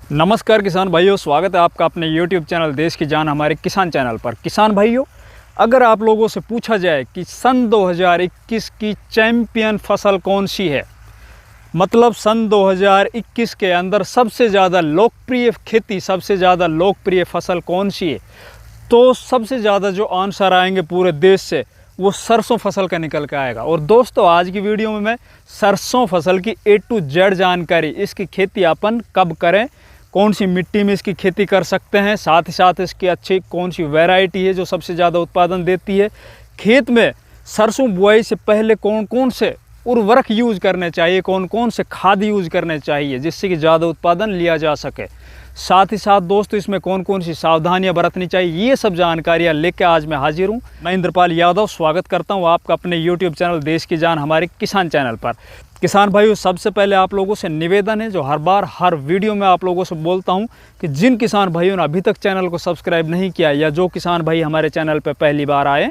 नमस्कार किसान भाइयों, स्वागत है आपका अपने YouTube चैनल देश की जान हमारे किसान चैनल पर। किसान भाइयों, अगर आप लोगों से पूछा जाए कि सन 2021 की चैम्पियन फसल कौन सी है, मतलब सन 2021 के अंदर सबसे ज़्यादा लोकप्रिय खेती, सबसे ज़्यादा लोकप्रिय फसल कौन सी है, तो सबसे ज़्यादा जो आंसर आएंगे पूरे देश से वो सरसों फसल का निकल के आएगा। और दोस्तों, आज की वीडियो में मैं सरसों फसल की A to Z जानकारी, इसकी खेती अपन कब करें, कौन सी मिट्टी में इसकी खेती कर सकते हैं, साथ ही साथ इसकी अच्छी कौन सी वैरायटी है जो सबसे ज़्यादा उत्पादन देती है, खेत में सरसों बुआई से पहले कौन कौन से उर्वरक यूज करने चाहिए, कौन कौन से खाद यूज करने चाहिए जिससे कि ज़्यादा उत्पादन लिया जा सके, साथ ही साथ दोस्तों इसमें कौन कौन सी सावधानियां बरतनी चाहिए, ये सब जानकारियां लेके आज मैं हाजिर हूं। मैं इंद्रपाल यादव स्वागत करता हूं आपका अपने YouTube चैनल देश की जान हमारे किसान चैनल पर। किसान भाइयों, सबसे पहले आप लोगों से निवेदन है, जो हर बार हर वीडियो में आप लोगों से बोलता हूं कि जिन किसान भाइयों ने अभी तक चैनल को सब्सक्राइब नहीं किया या जो किसान भाई हमारे चैनल पर पहली बार आए,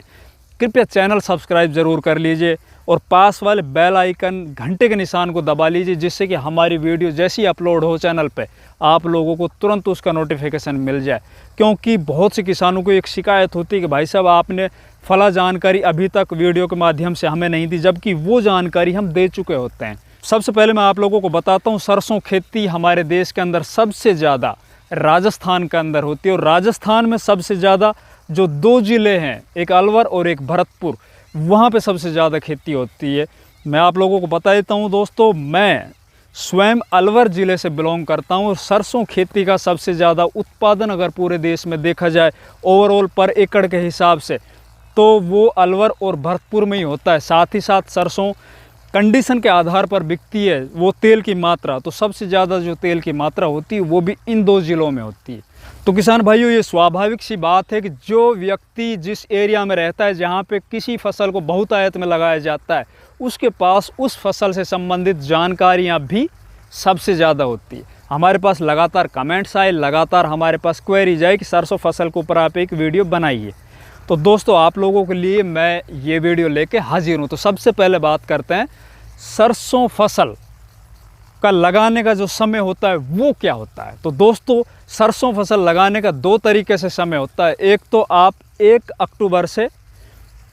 कृपया चैनल सब्सक्राइब ज़रूर कर लीजिए और पास वाले बेल आइकन घंटे के निशान को दबा लीजिए, जिससे कि हमारी वीडियो जैसी ही अपलोड हो चैनल पे आप लोगों को तुरंत उसका नोटिफिकेशन मिल जाए। क्योंकि बहुत से किसानों को एक शिकायत होती है कि भाई साहब आपने फला जानकारी अभी तक वीडियो के माध्यम से हमें नहीं दी, जबकि वो जानकारी हम दे चुके होते हैं। सबसे पहले मैं आप लोगों को बताता हूँ, सरसों खेती हमारे देश के अंदर सबसे ज़्यादा राजस्थान के अंदर होती है। और राजस्थान में सबसे ज़्यादा जो दो ज़िले हैं, एक अलवर और एक भरतपुर, वहाँ पे सबसे ज़्यादा खेती होती है। मैं आप लोगों को बता देता हूँ दोस्तों, मैं स्वयं अलवर ज़िले से बिलोंग करता हूँ और सरसों खेती का सबसे ज़्यादा उत्पादन अगर पूरे देश में देखा जाए ओवरऑल पर एकड़ के हिसाब से, तो वो अलवर और भरतपुर में ही होता है। साथ ही साथ सरसों कंडीशन के आधार पर बिकती है, वो तेल की मात्रा, तो सबसे ज़्यादा जो तेल की मात्रा होती है वो भी इन दो ज़िलों में होती है। तो किसान भाइयों, ये स्वाभाविक सी बात है कि जो व्यक्ति जिस एरिया में रहता है, जहाँ पे किसी फसल को बहुतायत में लगाया जाता है, उसके पास उस फसल से संबंधित जानकारियाँ भी सबसे ज़्यादा होती है। हमारे पास लगातार कमेंट्स आए, लगातार हमारे पास क्वेरीज आए कि सरसों फसल के ऊपर आप एक वीडियो बनाइए। तो दोस्तों, आप लोगों के लिए मैं ये वीडियो लेके हाजिर हूँ। तो सबसे पहले बात करते हैं सरसों फसल का लगाने का जो समय होता है वो क्या होता है। तो दोस्तों, सरसों फसल लगाने का दो तरीके से समय होता है। एक तो आप 1 अक्टूबर से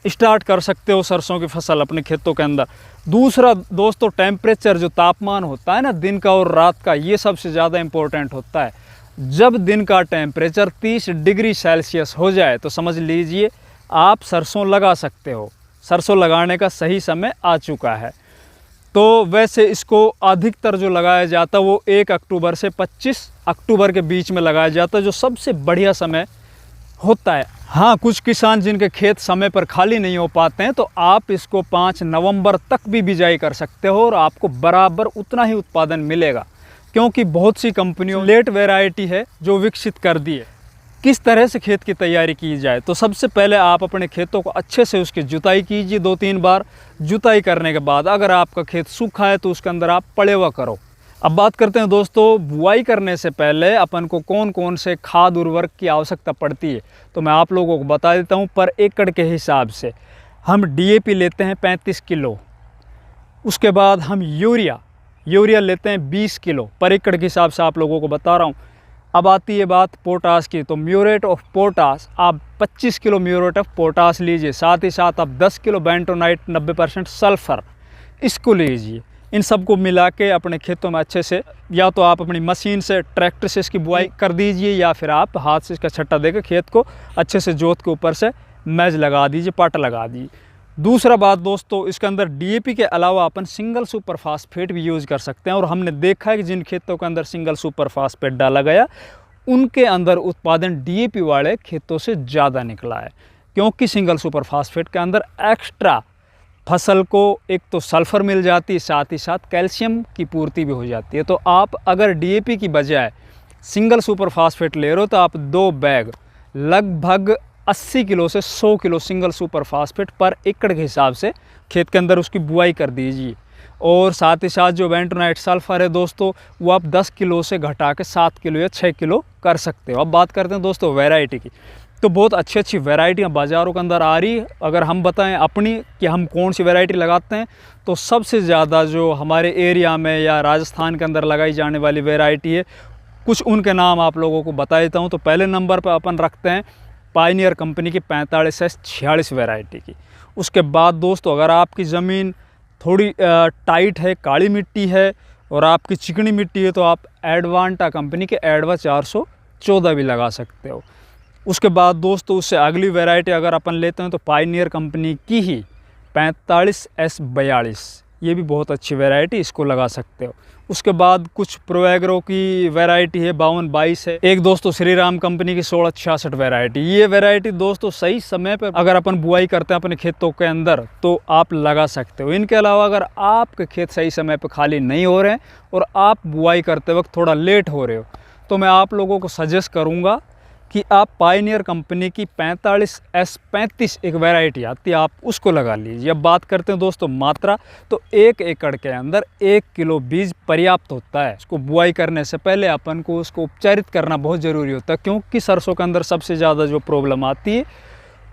स्टार्ट कर सकते हो सरसों की फसल अपने खेतों के अंदर। दूसरा दोस्तों, टेम्परेचर, जो तापमान होता है ना दिन का और रात का, ये सबसे ज़्यादा इम्पोर्टेंट होता है। जब दिन का टेम्परेचर 30 डिग्री सेल्सियस हो जाए तो समझ लीजिए आप सरसों लगा सकते हो, सरसों लगाने का सही समय आ चुका है। तो वैसे इसको अधिकतर जो लगाया जाता है वो 1 अक्टूबर से 25 अक्टूबर के बीच में लगाया जाता है, जो सबसे बढ़िया समय होता है। हाँ, कुछ किसान जिनके खेत समय पर खाली नहीं हो पाते हैं, तो आप इसको 5 नवंबर तक भी बिजाई कर सकते हो और आपको बराबर उतना ही उत्पादन मिलेगा। क्योंकि बहुत सी कंपनियों लेट वैरायटी है जो विकसित कर दी है। किस तरह से खेत की तैयारी की जाए, तो सबसे पहले आप अपने खेतों को अच्छे से उसकी जुताई कीजिए 2-3 बार। जुताई करने के बाद अगर आपका खेत सूखा है तो उसके अंदर आप पलेवा करो। अब बात करते हैं दोस्तों, बुआई करने से पहले अपन को कौन कौन से खाद उर्वरक की आवश्यकता पड़ती है, तो मैं आप लोगों को बता देता हूँ। पर एकड़ के हिसाब से हम DAP लेते हैं 35 किलो, उसके बाद हम यूरिया लेते हैं 20 किलो पर एकड़ के हिसाब से आप लोगों को बता रहा हूँ। अब आती है बात पोटास की, तो म्यूरेट ऑफ पोटास आप 25 किलो म्यूरेट ऑफ पोटास लीजिए। साथ ही साथ आप 10 किलो बेंटोनाइट, 90% सल्फर, इसको लीजिए। इन सबको मिला के अपने खेतों में अच्छे से, या तो आप अपनी मशीन से, ट्रैक्टर से इसकी बुआई कर दीजिए, या फिर आप हाथ से इसका छट्टा देकर खेत को अच्छे से जोत के ऊपर से मैज लगा दीजिए, पाट लगा दीजिए। दूसरा बात दोस्तों, इसके अंदर DAP के अलावा अपन सिंगल सुपर फास्फेट भी यूज़ कर सकते हैं। और हमने देखा है कि जिन खेतों के अंदर सिंगल सुपर फास्फेट डाला गया, उनके अंदर उत्पादन DAP वाले खेतों से ज़्यादा निकला है। क्योंकि सिंगल सुपर फास्फेट के अंदर एक्स्ट्रा फसल को एक तो सल्फ़र मिल जाती है, साथ ही साथ कैल्शियम की पूर्ति भी हो जाती है। तो आप अगर DAP की बजाय सिंगल सुपर फास्फेट ले रहे हो, तो आप 2 बैग लगभग 80 किलो से 100 किलो सिंगल सुपर फास्फेट पर एकड़ के हिसाब से खेत के अंदर उसकी बुआई कर दीजिए। और साथ ही साथ जो बेंटोनाइट सल्फर है दोस्तों, वो आप 10 किलो से घटा के 7 किलो या 6 किलो कर सकते हो। अब बात करते हैं दोस्तों वैरायटी की, तो बहुत अच्छी अच्छी वैरायटियाँ बाज़ारों के अंदर आ रही है। अगर हम बताएं अपनी कि हम कौन सी वैरायटी लगाते हैं, तो सबसे ज़्यादा जो हमारे एरिया में या राजस्थान के अंदर लगाई जाने वाली वैरायटी है कुछ उनके नाम आप लोगों को बता देता हूँ। तो पहले नंबर पर अपन रखते हैं पायनियर कंपनी की 45S46 वैरायटी की। उसके बाद दोस्तों अगर आपकी ज़मीन थोड़ी टाइट है, काली मिट्टी है और आपकी चिकनी मिट्टी है, तो आप एडवांटा कंपनी के एडवा 414 भी लगा सकते हो। उसके बाद दोस्तों उससे अगली वैरायटी अगर अपन लेते हैं तो पायनियर कंपनी की ही 45S42, ये भी बहुत अच्छी वैरायटी, इसको लगा सकते हो। उसके बाद कुछ प्रोएग्रो की वैरायटी है 5222 है। एक दोस्तों श्री राम कंपनी की 1666 वैरायटी। ये वैरायटी दोस्तों सही समय पर अगर अपन बुआई करते हैं अपने खेतों के अंदर तो आप लगा सकते हो। इनके अलावा अगर आपके खेत सही समय पर खाली नहीं हो रहे हैं और आप बुआई करते वक्त थोड़ा लेट हो रहे हो, तो मैं आप लोगों को सजेस्ट करूँगा कि आप पायनियर कंपनी की 45S35 एक वैरायटी आती है, आप उसको लगा लीजिए। अब बात करते हैं दोस्तों मात्रा, तो 1 एकड़ के अंदर 1 किलो बीज पर्याप्त होता है। उसको बुआई करने से पहले अपन को उसको उपचारित करना बहुत ज़रूरी होता है, क्योंकि सरसों के अंदर सबसे ज़्यादा जो प्रॉब्लम आती है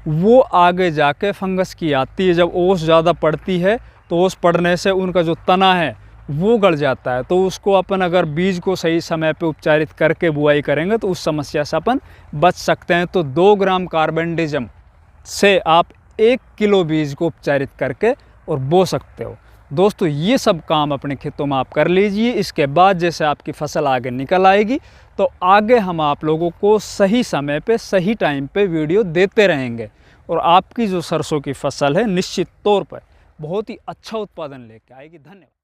वो आगे जाके फंगस की आती है। जब ओस ज़्यादा पड़ती है तो ओस पड़ने से उनका जो तना है वो गल जाता है। तो उसको अपन अगर बीज को सही समय पे उपचारित करके बुआई करेंगे तो उस समस्या से अपन बच सकते हैं। तो 2 ग्राम कार्बेंडिज़म से आप 1 किलो बीज को उपचारित करके और बो सकते हो। दोस्तों ये सब काम अपने खेतों में आप कर लीजिए। इसके बाद जैसे आपकी फसल आगे निकल आएगी तो आगे हम आप लोगों को सही समय पे सही टाइम पे वीडियो देते रहेंगे और आपकी जो सरसों की फसल है निश्चित तौर पर बहुत ही अच्छा उत्पादन लेके आएगी। धन्यवाद।